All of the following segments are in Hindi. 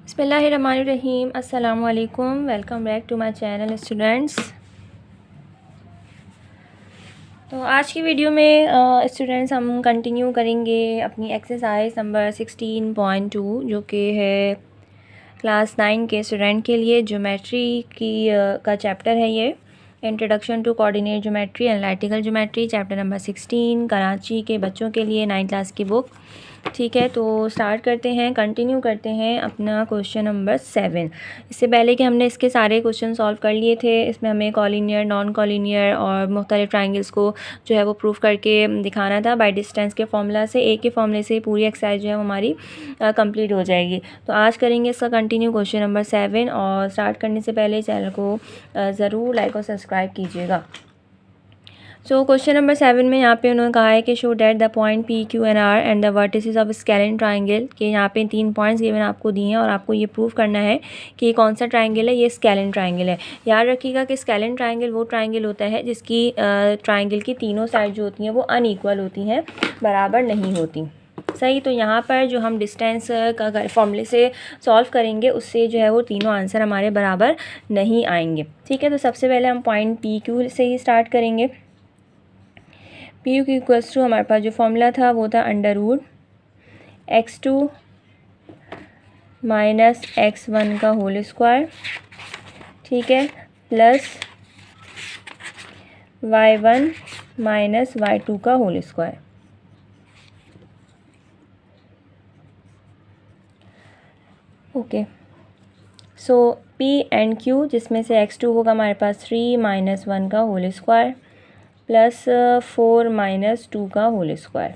बिस्मिल्लाहिर्रहमानिर्रहीम। अस्सलामु अलैकुम। Welcome back to my channel students. तो आज की वीडियो में स्टूडेंट्स हम कंटिन्यू करेंगे अपनी एक्सरसाइज नंबर 16.2 जो कि है क्लास 9 के स्टूडेंट के लिए ज्योमेट्री की का चैप्टर है। ये introduction to coordinate geometry, analytical geometry, chapter number 16, Karachi के बच्चों के लिए 9 क्लास की बुक। ठीक है, तो स्टार्ट करते हैं, कंटिन्यू करते हैं अपना क्वेश्चन नंबर 7। इससे पहले कि हमने इसके सारे क्वेश्चन सॉल्व कर लिए थे, इसमें हमें कॉलिनियर, नॉन कॉलिनियर और मुख्तलिफ ट्राइंगल्स को जो है वो प्रूफ करके दिखाना था बाय डिस्टेंस के फॉर्मूला से। एक के फॉर्मूले से पूरी एक्सरसाइज जो है वो हमारी कंप्लीट हो जाएगी। तो आज करेंगे इसका कंटिन्यू क्वेश्चन नंबर 7। और स्टार्ट करने से पहले चैनल को ज़रूर लाइक और सब्सक्राइब कीजिएगा। सो क्वेश्चन नंबर 7 में यहाँ पे उन्होंने कहा है कि show that the point P Q N R and the vertices of scalene triangle, के यहाँ पे 3 पॉइंट्स गिवन आपको दिए हैं और आपको ये प्रूव करना है कि ये कौन सा ट्राइंगल है। ये स्केलिन ट्राइंगल है। याद रखिएगा कि स्केलिन ट्राइंगल वो ट्राइंगल होता है जिसकी ट्राइंगल की तीनों साइड जो होती हैं वो अनइक्वल होती हैं, बराबर नहीं होती। सही, तो यहाँ पर जो हम डिस्टेंस का फॉर्मूले से सॉल्व करेंगे उससे जो है वो तीनों आंसर हमारे बराबर नहीं आएंगे। ठीक है, तो सबसे पहले हम पॉइंट पी क्यू से ही स्टार्ट करेंगे। पी यू की इक्वल्स टू हमारे पास जो फॉर्मूला था वो था √x2 माइनस x1 का होल स्क्वायर, ठीक है, प्लस y1 माइनस y2 का whole square. Okay, so P and Q जिसमें से x2 होगा हमारे पास 3 माइनस 1 का होल स्क्वायर प्लस 4 माइनस 2 का होल स्क्वायर।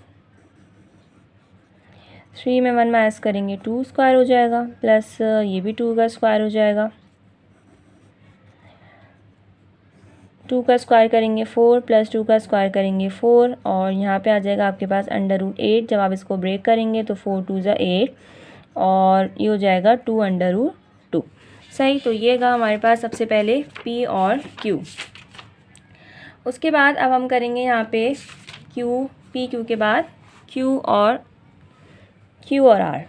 3 में 1 माइनस करेंगे 2 स्क्वायर हो जाएगा, प्लस ये भी 2 का स्क्वायर हो जाएगा। 2 का स्क्वायर करेंगे 4 प्लस 2 का स्क्वायर करेंगे 4 और यहाँ पे आ जाएगा आपके पास √8। जब आप इसको ब्रेक करेंगे तो 4 2 ज़ा 8 और ये हो जाएगा 2√2। सही, तो ये गा हमारे पास सबसे पहले P और Q। उसके बाद अब हम करेंगे यहाँ पे P Q के बाद Q और R।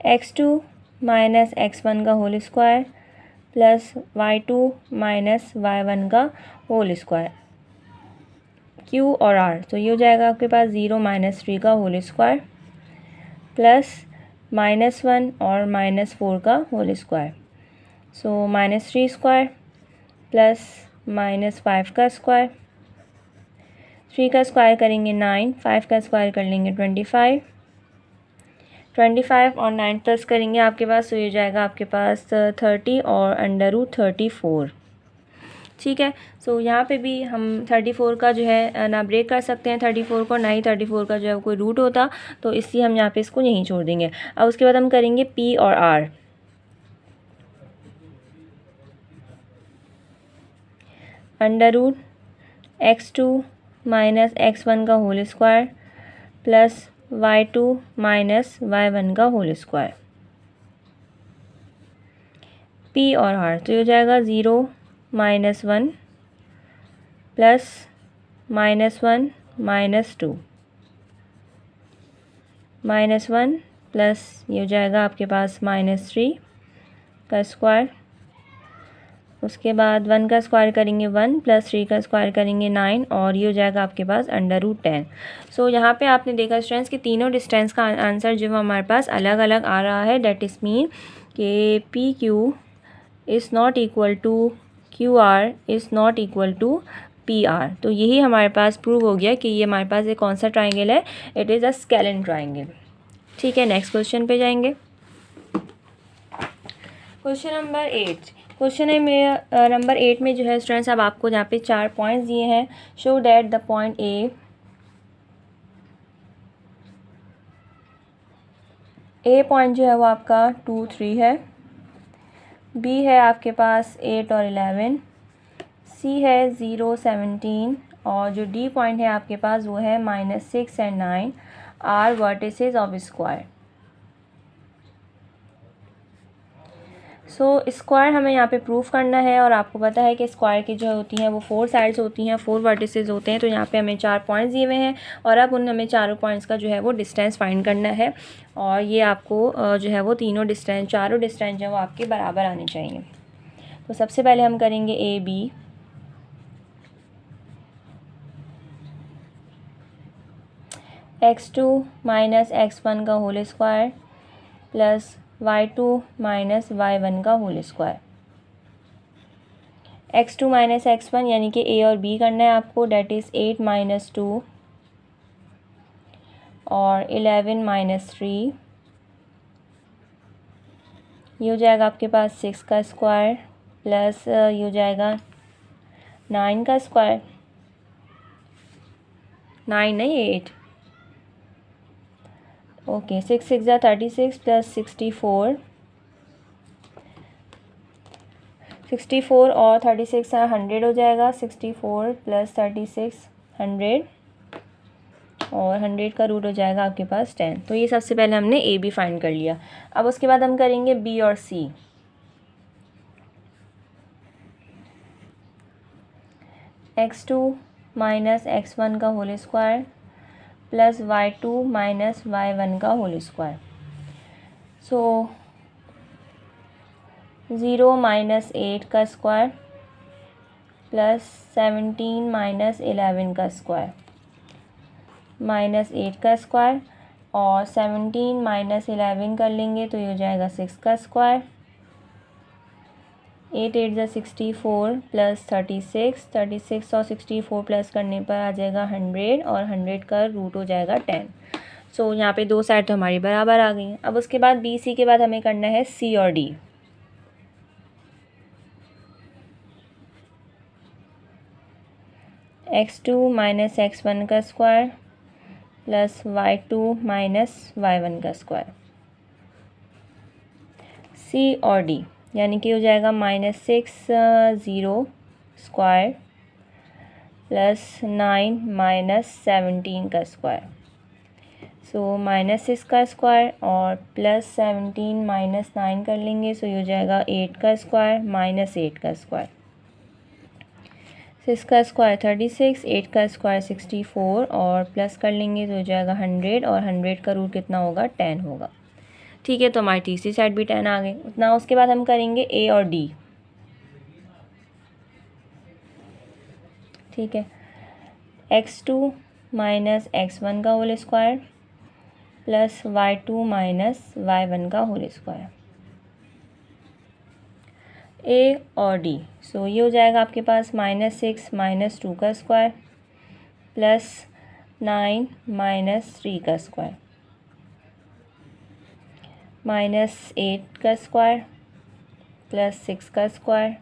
x2 माइनस x1 का whole square plus y2 minus y1 का होल स्क्वायर। Q और R, तो ये हो जाएगा आपके पास 0 माइनस 3 का होल स्क्वायर प्लस -1 और -4 का होल स्क्वायर। सो -3 स्क्वायर प्लस -5 का स्क्वायर। 3 का स्क्वायर करेंगे 9, 5 का स्क्वायर कर लेंगे 25 और 9 प्लस करेंगे आपके पास, तो ये जाएगा आपके पास 30 और √34। ठीक है, सो यहाँ पे भी हम 34 का जो है ना ब्रेक कर सकते हैं 34 को, ना ही 34 का जो है कोई रूट होता, तो इसलिए हम यहाँ पे इसको यहीं छोड़ देंगे। अब उसके बाद हम करेंगे P और R। √x2 माइनस x1 का whole square plus y2 minus y1 का होल स्क्वायर। P और R, तो ये हो जाएगा 0 माइनस 1 प्लस -1 -2 -1 प्लस ये हो जाएगा आपके पास -3 का स्क्वायर। उसके बाद 1 का स्क्वायर करेंगे 1 प्लस 3 का स्क्वायर करेंगे 9 और ये हो जाएगा आपके पास √10। सो यहाँ पे आपने देखा स्टूडेंट्स कि तीनों डिस्टेंस का आंसर जो हमारे पास अलग अलग आ रहा है। डेट इज़ मीन कि PQ is not equal to QR is not equal to PR। तो यही हमारे पास प्रूव हो गया कि ये हमारे पास एक कौन सा ट्राइंगल है, it is a scalene triangle. ठीक है, नेक्स्ट क्वेश्चन पे जाएंगे। Question number 8। क्वेश्चन है में नंबर 8 में जो है स्टूडेंट्स अब आपको यहाँ पे 4 पॉइंट्स दिए हैं। Show that the point A point जो है वो आपका 2 3 है, B है आपके पास 8 और 11, C है 0 17 और जो D पॉइंट है आपके पास वो है -6 and 9 are vertices of square. So square हमें यहाँ पे प्रूफ करना है और आपको पता है कि स्क्वायर की जो होती हैं वो 4 साइड्स होती हैं, 4 वर्टिसेस होते हैं। तो यहाँ पे हमें 4 पॉइंट्स दिए हुए हैं और अब उन हमें चारों पॉइंट्स का जो है वो डिस्टेंस फाइंड करना है और ये आपको जो है वो तीनों डिस्टेंस, चारों डिस्टेंस जो है वो आपके बराबर आने चाहिए। तो सबसे पहले हम करेंगे A B. x2 minus x1 का whole square plus y2 minus y1 का whole square. x2 minus x1 यानी कि a और b करना है आपको, डेट इज़ 8 माइनस 2 और 11 माइनस 3। ये हो जाएगा आपके पास 6 का स्क्वायर प्लस ये हो जाएगा 9 का स्क्वायर, 9 नहीं 8, ओके 6 6 जा 36 प्लस 64, 64 और 36 100 हो जाएगा, 64 प्लस 36 100 और 100 का रूट हो जाएगा आपके पास 10। तो ये सबसे पहले हमने ए बी फाइंड कर लिया। अब उसके बाद हम करेंगे बी और सी। x2 माइनस x1 का whole square plus y2 minus y1 का होल स्क्वायर। सो 0 माइनस 8 का स्क्वायर प्लस 17 माइनस 11 का स्क्वायर माइनस 8 का स्क्वायर और 17 माइनस 11 कर लेंगे तो ये हो जाएगा 6 का स्क्वायर, 8 8 जा 64 प्लस 36, 36 और 64 प्लस करने पर आ जाएगा 100 और 100 का रूट हो जाएगा 10। सो यहाँ पे दो साइड तो हमारी बराबर आ गई हैं। अब उसके बाद बी सी के बाद हमें करना है सी और डी। x2 माइनस x1 का square plus y2 minus y1 का स्क्वायर। सी और डी यानी कि हो जाएगा -6 0 स्क्वायर प्लस 9 माइनस 17 का स्क्वायर। सो -6 का स्क्वायर और प्लस 17 माइनस 9 कर लेंगे, सो ये हो जाएगा 8 का स्क्वायर माइनस 8 का स्क्वायर। 6 का स्क्वायर 36, 8 का स्क्वायर 64 और प्लस कर लेंगे तो हो जाएगा 100 और 100 का रूट कितना होगा 10 होगा। ठीक है, तो हमारी तीसरी साइड भी 10 आ गई। उतना उसके बाद हम करेंगे ए और डी। ठीक है, x2 माइनस x1 का whole square plus y2 minus y1 का होल स्क्वायर। ए और डी, सो ये हो जाएगा आपके पास -6 माइनस 2 का स्क्वायर प्लस 9 माइनस 3 का स्क्वायर -8 का स्क्वायर प्लस 6 का स्क्वायर,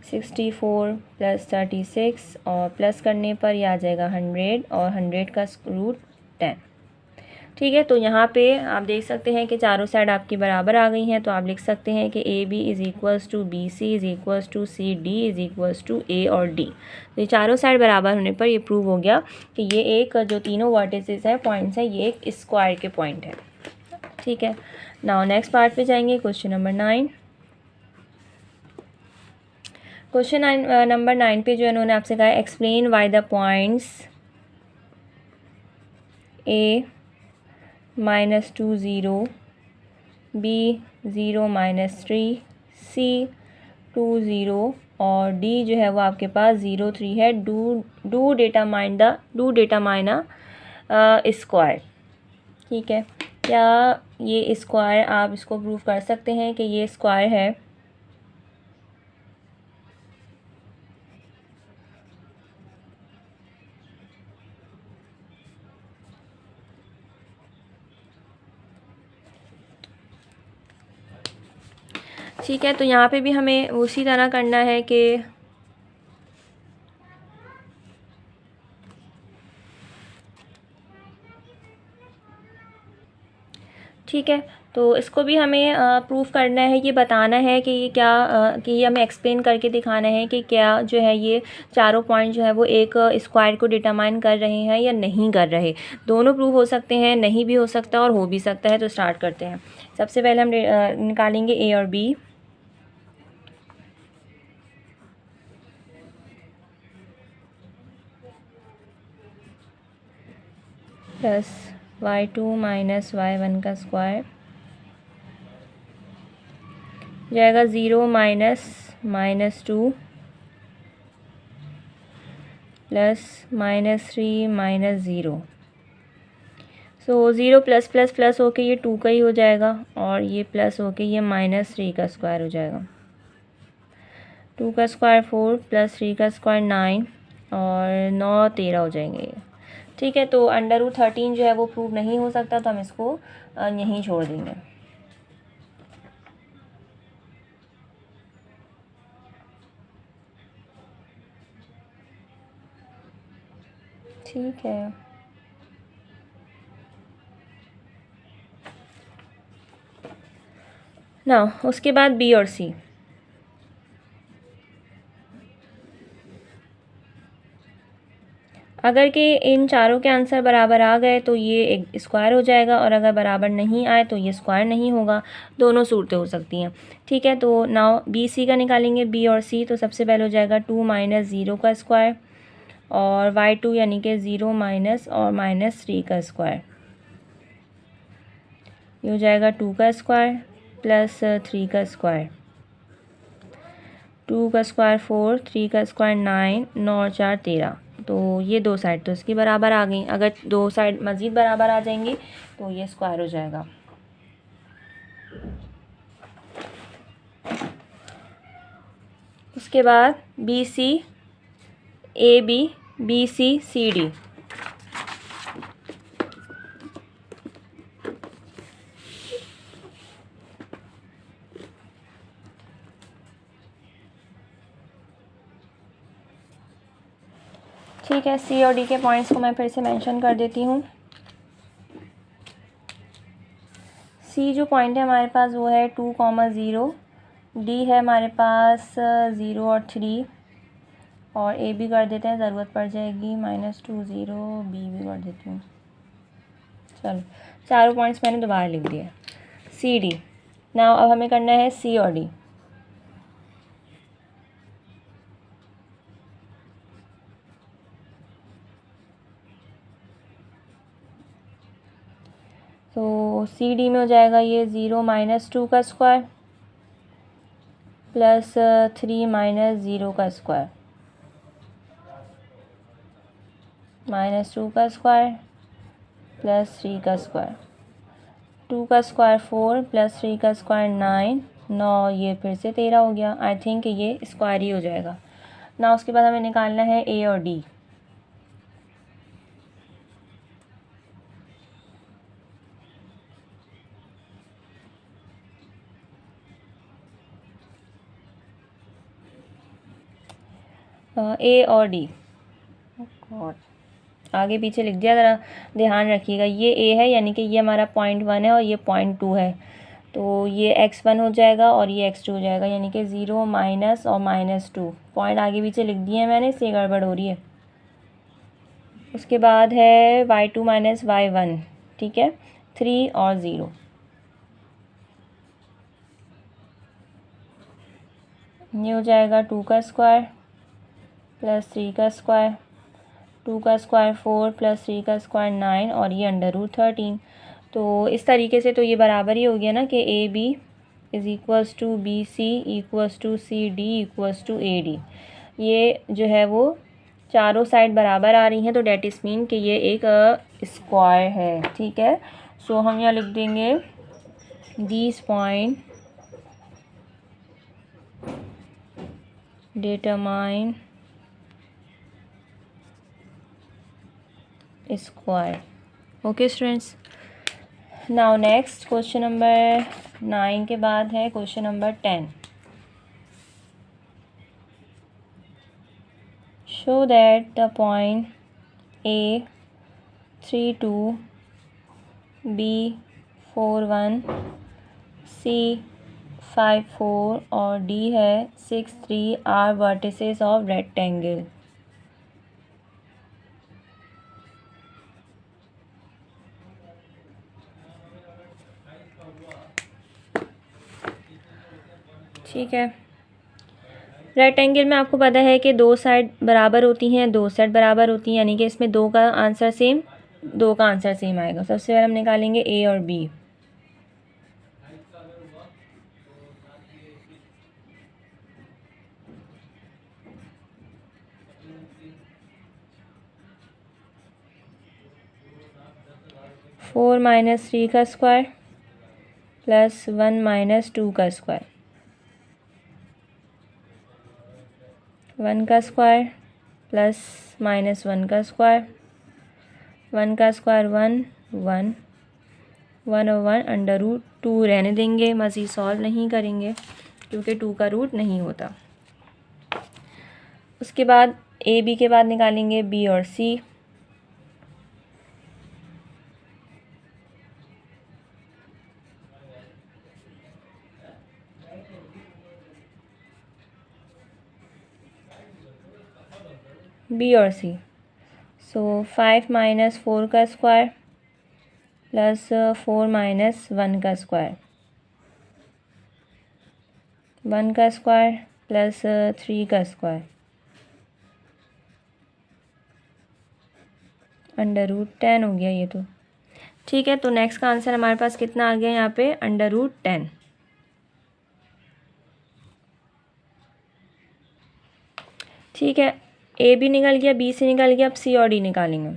64 प्लस 36 और प्लस करने पर यह आ जाएगा 100 और 100 का रूट 10। ठीक है, तो यहाँ पे आप देख सकते हैं कि चारों साइड आपकी बराबर आ गई हैं। तो आप लिख सकते हैं कि A B is equals to B C is equals to C D is equals to A और डी। तो ये चारों साइड बराबर होने पर ये प्रूव हो गया कि ये एक जो तीनों वर्टिसेस हैं, पॉइंट्स हैं, ये एक स्क्वायर के पॉइंट है। ठीक है, नाउ नेक्स्ट पार्ट पे जाएंगे, क्वेश्चन नंबर 9। क्वेश्चन नंबर 9 पे जो इन्होंने आपसे कहा है explain why the points A -2 0 B 0 -3 C 2 0 और D जो है वो आपके पास 0 3 है। Do determine square. ठीक है, क्या ये स्क्वायर आप इसको प्रूव कर सकते हैं कि ये स्क्वायर है? ठीक है, तो यहाँ पे भी हमें उसी तरह करना है कि ठीक है, तो इसको भी हमें प्रूफ करना है, ये बताना है कि ये क्या कि ये हमें एक्सप्लेन करके दिखाना है कि क्या जो है ये चारों पॉइंट जो है वो एक स्क्वायर को डिटरमाइन कर रहे हैं या नहीं कर रहे। दोनों प्रूफ हो सकते हैं, नहीं भी हो सकता और हो भी सकता है। तो स्टार्ट करते हैं। सबसे पहले हम निकालेंगे ए और B. Plus y2 minus y1 का स्क्वायर जाएगा 0 -(-2) प्लस -3 -0। सो 0 प्लस प्लस प्लस होके ये 2 का ही हो जाएगा और ये प्लस होके ये -3 का स्क्वायर हो जाएगा। 2 का स्क्वायर 4 प्लस 3 का स्क्वायर 9 और 9 13 हो जाएंगे ये। ठीक है, तो √13 जो है वो प्रूव नहीं हो सकता, तो हम इसको यहीं छोड़ देंगे। ठीक है, ना उसके बाद बी और सी। अगर कि इन चारों के आंसर बराबर आ गए तो ये एक स्क्वायर हो जाएगा, और अगर बराबर नहीं आए तो ये स्क्वायर नहीं होगा। दोनों सूरतें हो सकती हैं। ठीक है, तो नाउ बी सी का निकालेंगे, बी और सी। तो सबसे पहले हो जाएगा 2 - 0 का स्क्वायर और y2 यानी कि 0 माइनस और -3 का स्क्वायर। ये हो जाएगा 2 का स्क्वायर प्लस 3 का स्क्वायर। 2 का स्क्वायर 4, 3 का स्क्वायर 9, 9 और 4 13। तो ये दो साइड तो इसकी बराबर आ गई। अगर दो साइड मज़ीद बराबर आ जाएंगी तो ये स्क्वायर हो जाएगा। उसके बाद B C A B, B C C D. ठीक है, सी और डी के पॉइंट्स को मैं फिर से मेंशन कर देती हूँ। सी जो पॉइंट है हमारे पास वो है 2, 0। डी है हमारे पास 0 और 3, और ए भी कर देते हैं, ज़रूरत पड़ जाएगी -2 0। बी भी कर देती हूँ। चलो, चारों पॉइंट्स मैंने दोबारा लिख दिए। C D. नाउ अब हमें करना है सी और डी। तो सी डी में हो जाएगा ये 0 -2 का स्क्वायर प्लस 3 -0 का स्क्वायर, -2 का स्क्वायर प्लस 3 का स्क्वायर। 2 का स्क्वायर 4 प्लस 3 का स्क्वायर 9, 9 ये फिर से 13 हो गया। आई थिंक ये स्क्वायर ही हो जाएगा ना। उसके बाद हमें निकालना है ए और डी। ए और डी, आगे पीछे लिख दिया, ज़रा ध्यान रखिएगा। ये ए है यानी कि ये हमारा .1 है और ये .2 है, तो ये x1 हो जाएगा और ये x2 हो जाएगा, यानी कि 0 माइनस और -2। पॉइंट आगे पीछे लिख दिए हैं मैंने, इससे गड़बड़ हो रही है। उसके बाद है y2 माइनस y1। ठीक है, 3 और 0। ये हो जाएगा 2 का स्क्वायर प्लस 3 का स्क्वायर। 2 का स्क्वायर 4 प्लस 3 का स्क्वायर 9 और ये √13। तो इस तरीके से तो ये बराबर ही हो गया ना कि A B is equals to B C equals to C D equals to A D. ये जो है वो चारों साइड बराबर आ रही हैं, तो डेट इज़ मीन कि ये एक स्क्वायर है। ठीक है, सो हम यहाँ लिख देंगे this point determine square। Okay students, now next question number 9 के बाद है question number 10। Show that the point A 3 2, B 4 1, C 5 4 और D है 6 3 आर वर्टिसेस ऑफ रेक्टेंगल। ठीक है, रेक्टेंगल में आपको पता है कि दो साइड बराबर होती हैं, दो साइड बराबर होती हैं, यानी कि इसमें दो का आंसर सेम दो का आंसर सेम आएगा। सबसे पहले हम निकालेंगे ए और बी। फोर माइनस थ्री का square plus one minus two का स्क्वायर, वन का स्क्वायर प्लस माइनस वन का स्क्वायर, वन का स्क्वायर वन, वन, वन और वन अंडर रूट टू रहने देंगे, मज़ीद सॉल्व नहीं करेंगे क्योंकि टू का रूट नहीं होता। उसके बाद ए बी के बाद निकालेंगे बी और सी। बी और सी, सो फाइव माइनस फोर का square plus four minus one का स्क्वायर, वन का स्क्वायर प्लस थ्री का स्क्वायर अंडर रूट टेन हो गया ये तो। ठीक है, तो नेक्स्ट का आंसर हमारे पास कितना आ गया यहाँ पे, अंडर रूट टेन। ठीक है, ए भी निकल गया, बी से निकल गया, अब सी और डी निकालेंगे।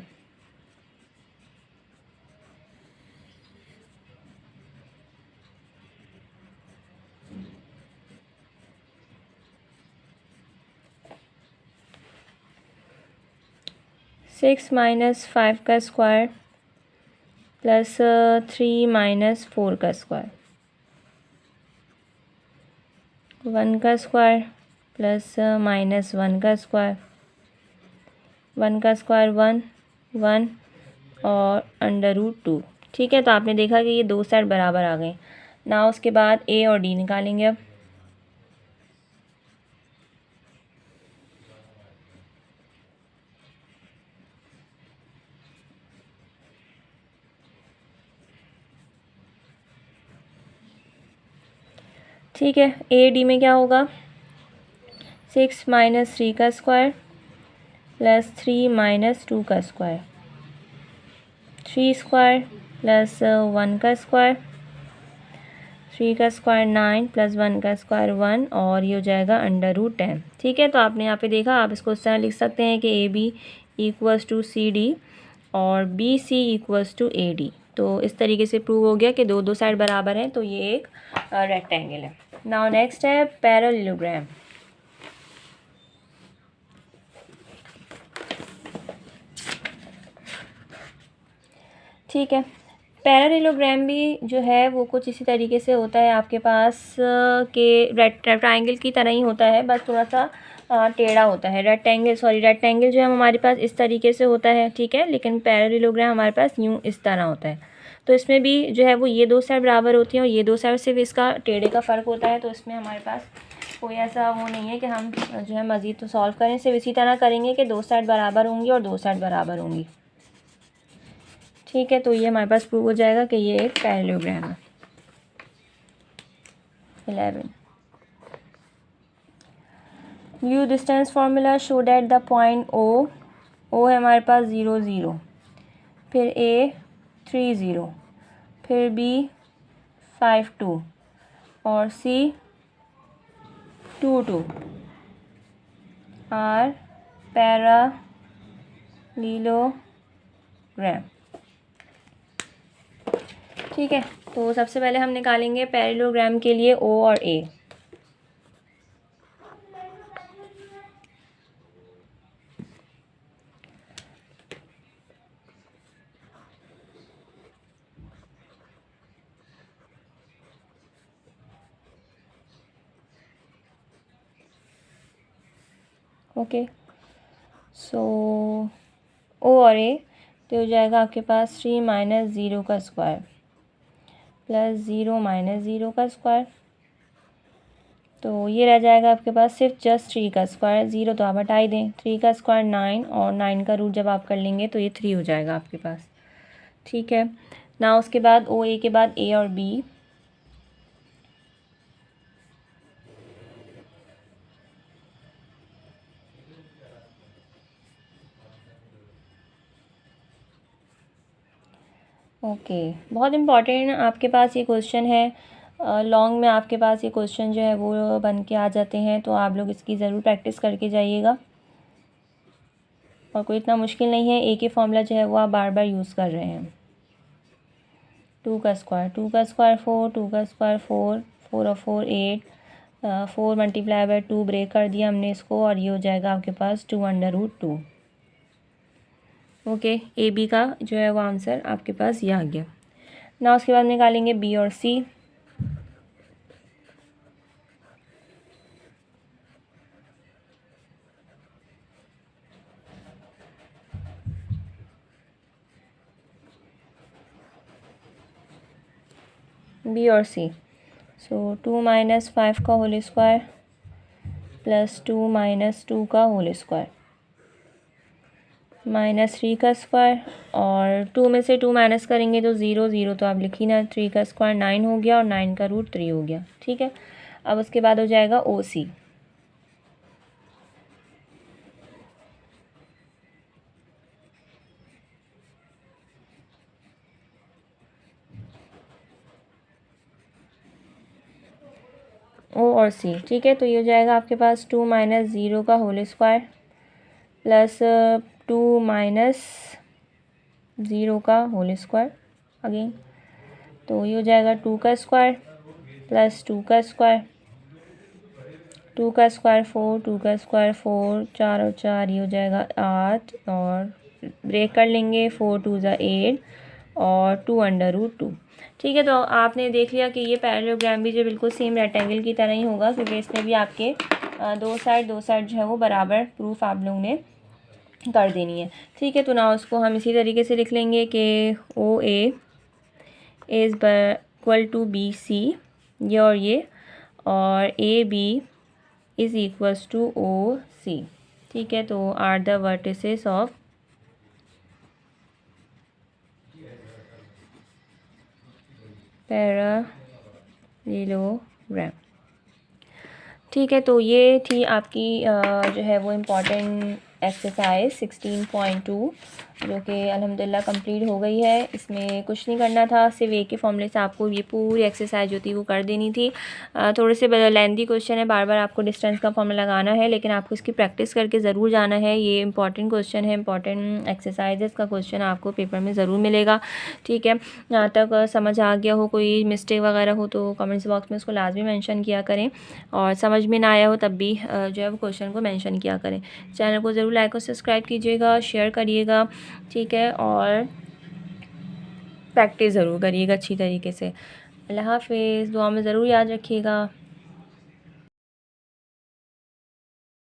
सिक्स माइनस फाइव का square plus three minus four का स्क्वायर, वन का स्क्वायर प्लस माइनस वन का स्क्वायर, वन का स्क्वायर वन, वन और अंडर रूट टू। ठीक है, तो आपने देखा कि ये दो साइड बराबर आ गए ना। उसके बाद ए और डी निकालेंगे अब। ठीक है, ए डी में क्या होगा, सिक्स माइनस थ्री का square plus three minus two का square, three square plus one का स्क्वायर, थ्री का स्क्वायर नाइन प्लस वन का स्क्वायर वन और ये हो जाएगा अंडर रूट टेन। ठीक है, तो आपने यहाँ पे देखा, आप इसको इस तरह लिख सकते हैं कि A B equals to C D और B C equals to A D. तो इस तरीके से प्रूव हो गया कि दो दो साइड बराबर हैं, तो ये एक रेक्टेंगल है। नाउ नेक्स्ट है पैरेललोग्राम। ठीक है, पैरेललोग्राम भी जो है वो कुछ इसी तरीके से होता है आपके पास के ट्रायंगल की तरह ही होता है, बस थोड़ा सा टेढ़ा होता है। रेक्टेंगल जो है हमारे पास इस तरीके से होता है, ठीक है, लेकिन पैरेललोग्राम हमारे पास यूँ इस तरह होता है। तो इसमें भी जो है वो ये दो साइड बराबर होती हैं और ये दो साइड सिर्फ इसका टेढ़े का फ़र्क होता है। तो इसमें हमारे पास कोई ऐसा वो नहीं है कि हम जो है मज़ीद तो सॉल्व करें, सिर्फ इसी तरह करेंगे कि दो साइड बराबर होंगी और दो साइड बराबर होंगी। ठीक है, तो ये हमारे पास प्रूव हो जाएगा कि ये एक पैरेललोग्राम है। 11 view distance formula show that the point O है हमारे पास 0 0, फिर ए 3 0, फिर बी 5 2 और सी 2 2 आर पैरेललोग्राम। ठीक है, तो सबसे पहले हम निकालेंगे पैरेललोग्राम के लिए ओ और ए। ओके, सो ओ और ए तो हो जाएगा आपके पास थ्री माइनस ज़ीरो का square plus zero minus zero का स्क्वायर। तो ये रह जाएगा आपके पास सिर्फ जस्ट थ्री का स्क्वायर, ज़ीरो तो आप हटा ही दें। थ्री का स्क्वायर नाइन और नाइन का रूट जब आप कर लेंगे तो ये थ्री हो जाएगा आपके पास। ठीक है ना, उसके बाद ओ ए के बाद ए और बी। ओके, बहुत इम्पॉर्टेंट आपके पास ये क्वेश्चन है। लॉन्ग में आपके पास ये क्वेश्चन जो है वो बन के आ जाते हैं, तो आप लोग इसकी ज़रूर प्रैक्टिस करके जाइएगा। और कोई इतना मुश्किल नहीं है, एक ही फॉर्मूला जो है वो आप बार बार यूज़ कर रहे हैं। 2 का स्क्वायर 4, 2 का स्क्वायर 4, 4 और 4 8, 4 मल्टीप्लाई बाय 2 ब्रेक कर दिया हमने इसको, और ये हो जाएगा आपके पास 2√2। ओके, ए बी का जो है वो आंसर आपके पास ये आ गया ना। उसके बाद निकालेंगे बी और सी। बी और सी, सो 2 - 5 का होल स्क्वायर प्लस 2 - 2 का होल स्क्वायर -3 का स्क्वायर, और 2 में से 2 माइनस करेंगे तो 0, 0 तो आप लिखी ना। 3 का स्क्वायर 9 हो गया, और 9 का रूट 3 हो गया। ठीक है, अब उसके बाद हो जाएगा ओ सी। ओ और सी, ठीक है, तो ये हो जाएगा आपके पास 2 - 0 का होल स्क्वायर प्लस 2 - 0 का होल स्क्वायर अगेन, तो ये हो जाएगा 2 का स्क्वायर प्लस 2 का स्क्वायर, 2 का स्क्वायर 4, 2 का स्क्वायर 4, 4 और 4 ये हो जाएगा 8, और ब्रेक कर लेंगे, 4 2 ज़ा 8 और 2√2। ठीक है, तो आपने देख लिया कि ये पैरेललोग्राम भी जो बिल्कुल सेम रेक्टेंगल की तरह ही होगा, क्योंकि इसमें भी आपके दो साइड जो है वो बराबर प्रूफ आप लोगों ने कर देनी है। ठीक है, तो ना उसको हम इसी तरीके से लिख लेंगे कि O A is equal to B C, ये और ये, और A B is equals to O C. ठीक है, तो are the vertices of parallelogram. ठीक है, तो ये थी आपकी जो है वो इम्पॉर्टेंट एक्सरसाइज 16.2, जो कि अल्हम्दुलिल्लाह कंप्लीट हो गई है। इसमें कुछ नहीं करना था, सिर्फ एक ही फॉर्मूले से आपको ये पूरी एक्सरसाइज जो थी वो कर देनी थी। थोड़े से लेंदी क्वेश्चन है, बार बार आपको डिस्टेंस का फॉर्मूला लगाना है, लेकिन आपको इसकी प्रैक्टिस करके ज़रूर जाना है। ये इंपॉर्टेंट क्वेश्चन है, इंपॉर्टेंट एक्सरसाइजेस का क्वेश्चन आपको पेपर में ज़रूर मिलेगा। ठीक है, यहाँ तक समझ आ गया हो, कोई मिस्टेक वगैरह हो तो कमेंट्स बॉक्स में उसको लाजमी मेंशन किया करें, और समझ में ना आया हो तब भी जो है वो क्वेश्चन को मेंशन किया करें। चैनल को ज़रूर लाइक और सब्सक्राइब कीजिएगा, शेयर करिएगा। ठीक है, और प्रैक्टिस ज़रूर करिएगा अच्छी तरीके से। अल्लाह हाफ़िज़, दुआ में ज़रूर याद रखिएगा।